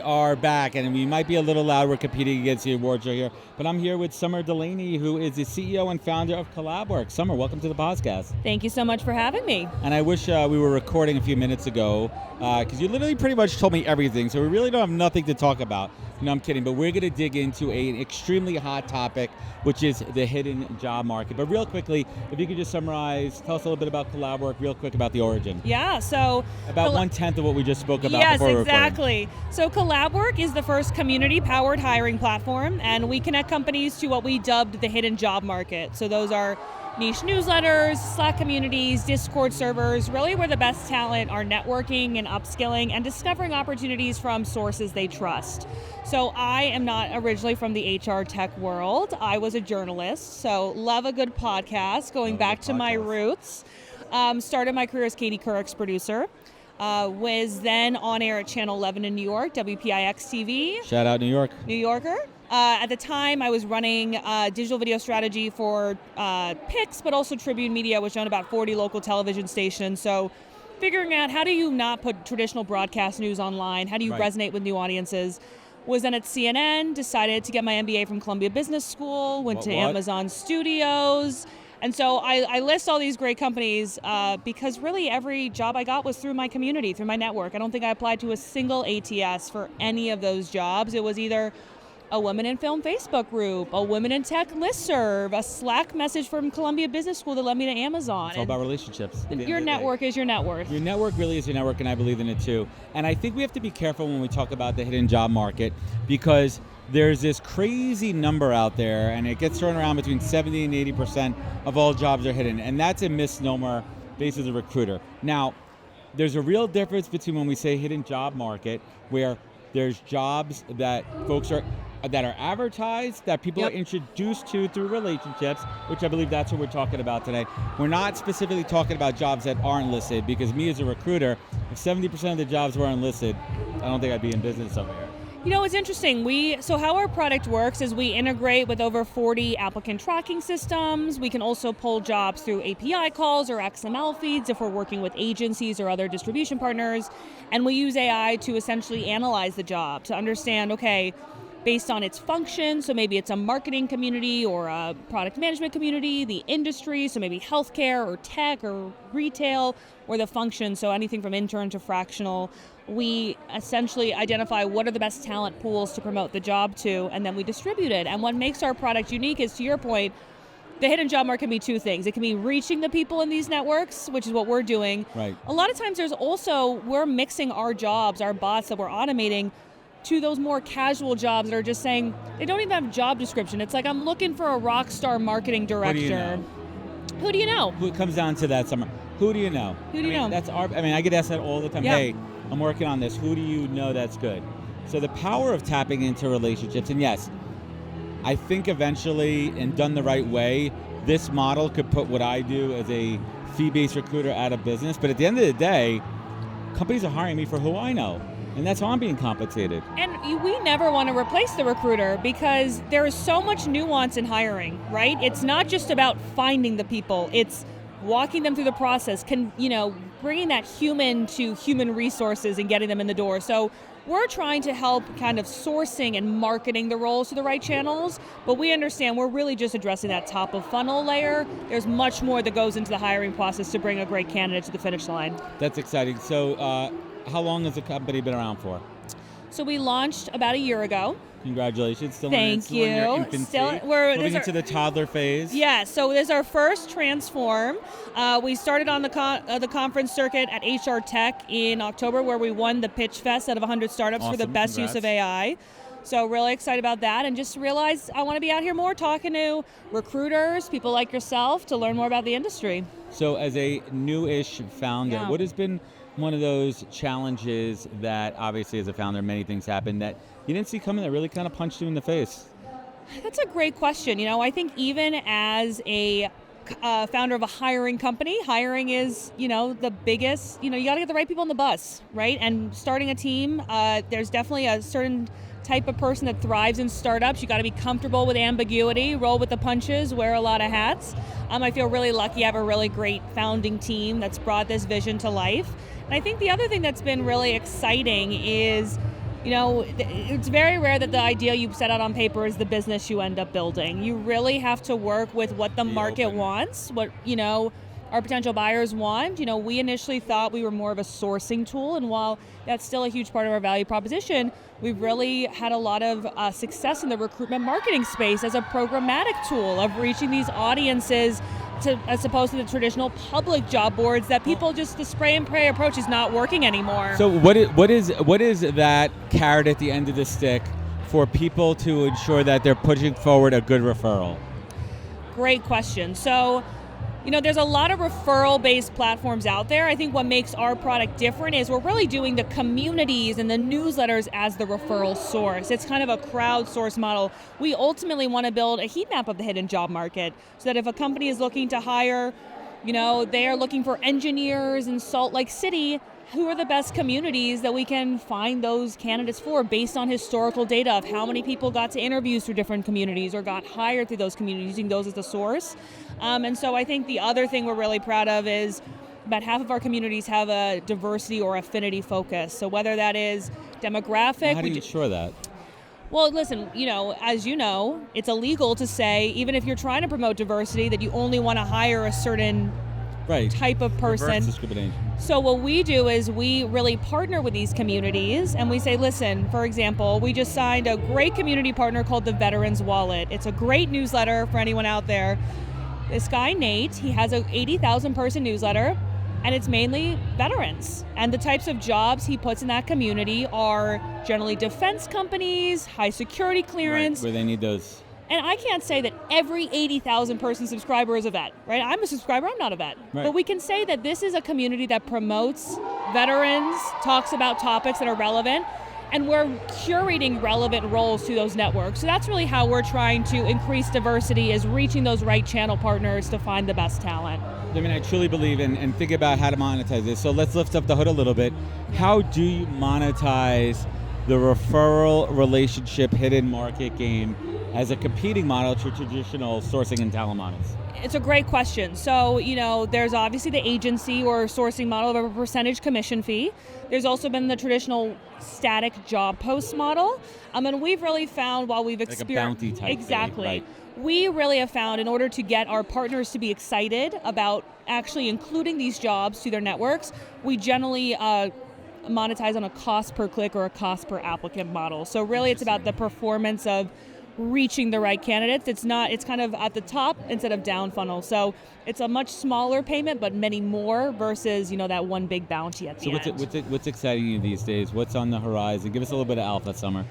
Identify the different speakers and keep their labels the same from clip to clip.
Speaker 1: We are back, and we might be a little loud. We're competing against the award show here, but I'm here with Summer Delaney, who is the CEO and founder of CollabWorks. Summer, welcome to the podcast.
Speaker 2: Thank you so much for having me.
Speaker 1: And I wish we were recording a few minutes ago, because you literally pretty much told me everything, so we really don't have nothing to talk about. No, I'm kidding, but we're going to dig into an extremely hot topic, which is the hidden job market. But real quickly, if you could just summarize, tell us a little bit about CollabWork, real quick about the origin.
Speaker 2: Yeah, so...
Speaker 1: About 1/10 of what we just spoke about
Speaker 2: yes,
Speaker 1: before we were
Speaker 2: exactly. So CollabWork is the first community-powered hiring platform, and we connect companies to what we dubbed the hidden job market. So those are niche newsletters, Slack communities, Discord servers, really where the best talent are networking and upskilling and discovering opportunities from sources they trust. So I am not originally from the HR tech world. I was a journalist, so love a good podcast, going back to my roots. Started my career as Katie Couric's producer. Was then on air at Channel 11 in New York, WPIX TV.
Speaker 1: Shout out New York.
Speaker 2: New Yorker. At the time, I was running digital video strategy for Pix, but also Tribune Media, which owned about 40 local television stations. So figuring out how do you not put traditional broadcast news online? How do you resonate with new audiences? Was then at CNN, decided to get my MBA from Columbia Business School, went to Amazon Studios. And so I list all these great companies because really every job I got was through my community, through my network. I don't think I applied to a single ATS for any of those jobs. It was either a Women in Film Facebook group, a Women in Tech listserv, a Slack message from Columbia Business School that led me to Amazon.
Speaker 1: It's all about relationships.
Speaker 2: Your network is your net worth.
Speaker 1: Your network really is your network, and I believe in it too. And I think we have to be careful when we talk about the hidden job market, because there's this crazy number out there, and it gets thrown around between 70 and 80% of all jobs are hidden. And that's a misnomer based as a recruiter. Now, there's a real difference between when we say hidden job market, where there's jobs that folks are advertised, that people are introduced to through relationships, which I believe that's what we're talking about today. We're not specifically talking about jobs that aren't listed, because me as a recruiter, if 70% of the jobs weren't listed, I don't think I'd be in business over here.
Speaker 2: You know, it's interesting. So how our product works is we integrate with over 40 applicant tracking systems. We can also pull jobs through API calls or XML feeds if we're working with agencies or other distribution partners. And we use AI to essentially analyze the job to understand, okay, based on its function, so maybe it's a marketing community or a product management community, the industry, so maybe healthcare or tech or retail, or the function, so anything from intern to fractional. We essentially identify what are the best talent pools to promote the job to, and then we distribute it. And what makes our product unique is, to your point, the hidden job market can be two things. It can be reaching the people in these networks, which is what we're doing.
Speaker 1: Right.
Speaker 2: A lot of times there's also, we're mixing our jobs, our bots that we're automating, to those more casual jobs that are just saying, they don't even have a job description. It's like, I'm looking for a rock star marketing director. Who do you know?
Speaker 1: It comes down to that, Summer. Who do you know?
Speaker 2: Who do you know?
Speaker 1: I get asked that all the time.
Speaker 2: Yeah.
Speaker 1: Hey, I'm working on this. Who do you know that's good? So the power of tapping into relationships, and yes, I think eventually, and done the right way, this model could put what I do as a fee-based recruiter out of business. But at the end of the day, companies are hiring me for who I know. And that's how I'm being compensated.
Speaker 2: And we never want to replace the recruiter, because there is so much nuance in hiring, right? It's not just about finding the people. It's walking them through the process, bringing that human to human resources and getting them in the door. So we're trying to help kind of sourcing and marketing the roles to the right channels, but we understand we're really just addressing that top of funnel layer. There's much more that goes into the hiring process to bring a great candidate to the finish line.
Speaker 1: That's exciting. So how long has the company been around for?
Speaker 2: So we launched about a year ago.
Speaker 1: Congratulations.
Speaker 2: Thank you.
Speaker 1: In your infancy.
Speaker 2: We're
Speaker 1: moving into the toddler phase.
Speaker 2: Yeah, so this is our first Transform. We started on the conference circuit at HR Tech in October, where we won the Pitch Fest out of 100 startups for the best use of AI. So really excited about that, and just realized I want to be out here more talking to recruiters, people like yourself, to learn more about the industry.
Speaker 1: So as a new-ish founder, what has been one of those challenges that, obviously as a founder, many things happen that you didn't see coming that really kind of punched you in the face?
Speaker 2: That's a great question. I think even as a founder of a hiring company, hiring is, the biggest, you got to get the right people on the bus, right? And starting a team, there's definitely a certain type of person that thrives in startups. You got to be comfortable with ambiguity, roll with the punches, wear a lot of hats. I feel really lucky I have a really great founding team that's brought this vision to life. And I think the other thing that's been really exciting is It's very rare that the idea you set out on paper is the business you end up building. You really have to work with what the market wants, what, our potential buyers want. We initially thought we were more of a sourcing tool, and while that's still a huge part of our value proposition, we've really had a lot of success in the recruitment marketing space as a programmatic tool of reaching these audiences as opposed to the traditional public job boards that people just, the spray and pray approach is not working anymore.
Speaker 1: So what is that carrot at the end of the stick for people to ensure that they're pushing forward a good referral?
Speaker 2: Great question. So, there's a lot of referral-based platforms out there. I think what makes our product different is we're really doing the communities and the newsletters as the referral source. It's kind of a crowdsource model. We ultimately want to build a heat map of the hidden job market so that if a company is looking to hire, they are looking for engineers in Salt Lake City, who are the best communities that we can find those candidates for based on historical data of how many people got to interviews through different communities or got hired through those communities, using those as the source. And so I think the other thing we're really proud of is about half of our communities have a diversity or affinity focus. So whether that is demographic.
Speaker 1: Well, how do you ensure that?
Speaker 2: Well, listen, as you know, it's illegal to say, even if you're trying to promote diversity, that you only want to hire a certain type of person.
Speaker 1: Reverse discrimination.
Speaker 2: So what we do is we really partner with these communities and we say, listen, for example, we just signed a great community partner called the Veterans Wallet. It's a great newsletter for anyone out there. This guy, Nate, he has a 80,000 person newsletter and it's mainly veterans. And the types of jobs he puts in that community are generally defense companies, high security clearance.
Speaker 1: Right, where they need those.
Speaker 2: And I can't say that every 80,000 person subscriber is a vet, right? I'm a subscriber, I'm not a vet.
Speaker 1: Right.
Speaker 2: But we can say that this is a community that promotes veterans, talks about topics that are relevant, and we're curating relevant roles to those networks. So that's really how we're trying to increase diversity, is reaching those right channel partners to find the best talent.
Speaker 1: I truly believe and think about how to monetize this. So let's lift up the hood a little bit. How do you monetize the referral relationship hidden market game as a competing model to traditional sourcing and talent models?
Speaker 2: It's a great question. So, there's obviously the agency or sourcing model of a percentage commission fee. There's also been the traditional static job post model. And we've really found while we've experienced...
Speaker 1: Like a bounty type
Speaker 2: exactly.
Speaker 1: thing, right.
Speaker 2: We really have found in order to get our partners to be excited about actually including these jobs to their networks, we generally monetize on a cost per click or a cost per applicant model. So really it's about the performance of reaching the right candidates. It's kind of at the top instead of down funnel. So it's a much smaller payment, but many more versus, that one big bounty at the end.
Speaker 1: So what's exciting you these days? What's on the horizon? Give us a little bit of alpha, Summer.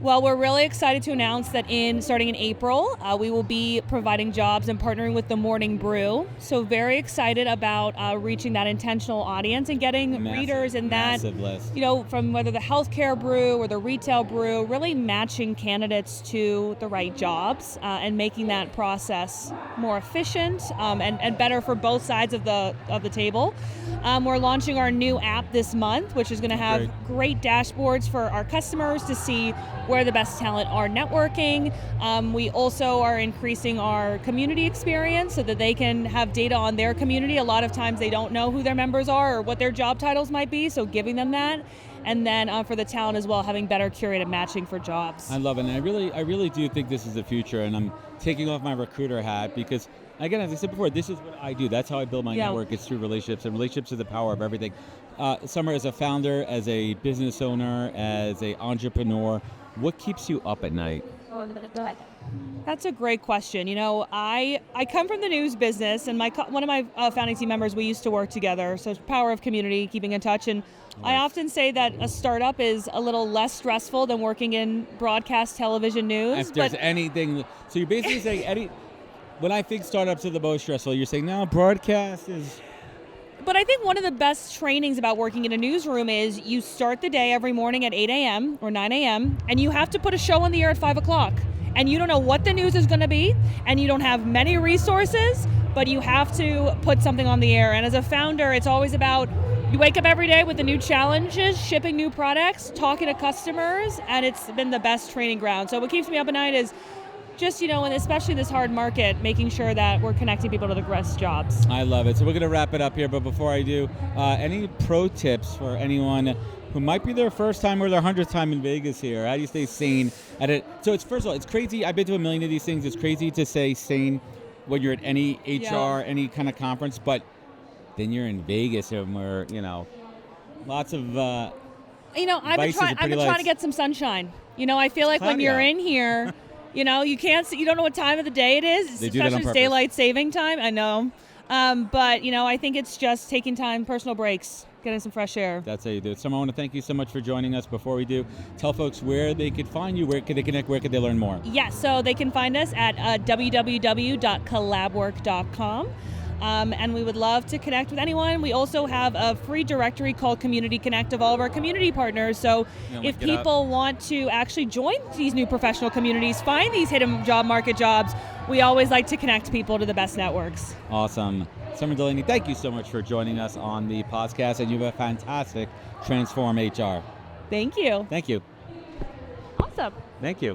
Speaker 2: Well, we're really excited to announce that starting in April, we will be providing jobs and partnering with the Morning Brew. So very excited about reaching that intentional audience and getting readers in that,
Speaker 1: list.
Speaker 2: From whether the healthcare brew or the retail brew, really matching candidates to the right jobs and making that process more efficient and better for both sides of the table. We're launching our new app this month, which is going to have great dashboards for our customers to see where the best talent are networking. We also are increasing our community experience so that they can have data on their community. A lot of times they don't know who their members are or what their job titles might be, so giving them that. And then for the talent as well, having better curated matching for jobs.
Speaker 1: I love it, and I really do think this is the future, and I'm taking off my recruiter hat because, again, as I said before, this is what I do. That's how I build my network. It's through relationships, and relationships are the power of everything. Summer, as a founder, as a business owner, as an entrepreneur, what keeps you up at night?
Speaker 2: That's a great question. I come from the news business, and one of my founding team members, we used to work together. So it's power of community, keeping in touch. And I often say that a startup is a little less stressful than working in broadcast television news.
Speaker 1: If there's anything, so you're basically saying when I think startups are the most stressful, you're saying no, broadcast is.
Speaker 2: But I think one of the best trainings about working in a newsroom is you start the day every morning at 8 a.m. or 9 a.m. and you have to put a show on the air at 5 o'clock. And you don't know what the news is going to be, and you don't have many resources, but you have to put something on the air. And as a founder, it's always about, you wake up every day with the new challenges, shipping new products, talking to customers, and it's been the best training ground. So what keeps me up at night is just, and especially this hard market, making sure that we're connecting people to the best jobs.
Speaker 1: I love it. So we're going to wrap it up here, but before I do, any pro tips for anyone who might be their first time or their 100th time in Vegas here? How do you stay sane at it? So it's, first of all, it's crazy. I've been to a million of these things. It's crazy to say sane when you're at any HR, any kind of conference, but then you're in Vegas and we're, lots of
Speaker 2: I've been trying to get some sunshine. I feel like when you're in here, you can't see, you don't know what time of the day it is, especially it's daylight saving time. I know. But, I think it's just taking time, personal breaks, getting some fresh air. That's
Speaker 1: how you do it. Summer, I want to thank you so much for joining us. Before we do, tell folks where they could find you, where could they connect, where could they learn more?
Speaker 2: Yes, so they can find us at www.collabwork.com. And we would love to connect with anyone. We also have a free directory called Community Connect of all of our community partners. So if people want to actually join these new professional communities, find these hidden job market jobs, we always like to connect people to the best networks.
Speaker 1: Awesome. Summer Delaney, thank you so much for joining us on the podcast, and you have a fantastic Transform HR.
Speaker 2: Thank you.
Speaker 1: Thank you.
Speaker 2: Awesome.
Speaker 1: Thank you.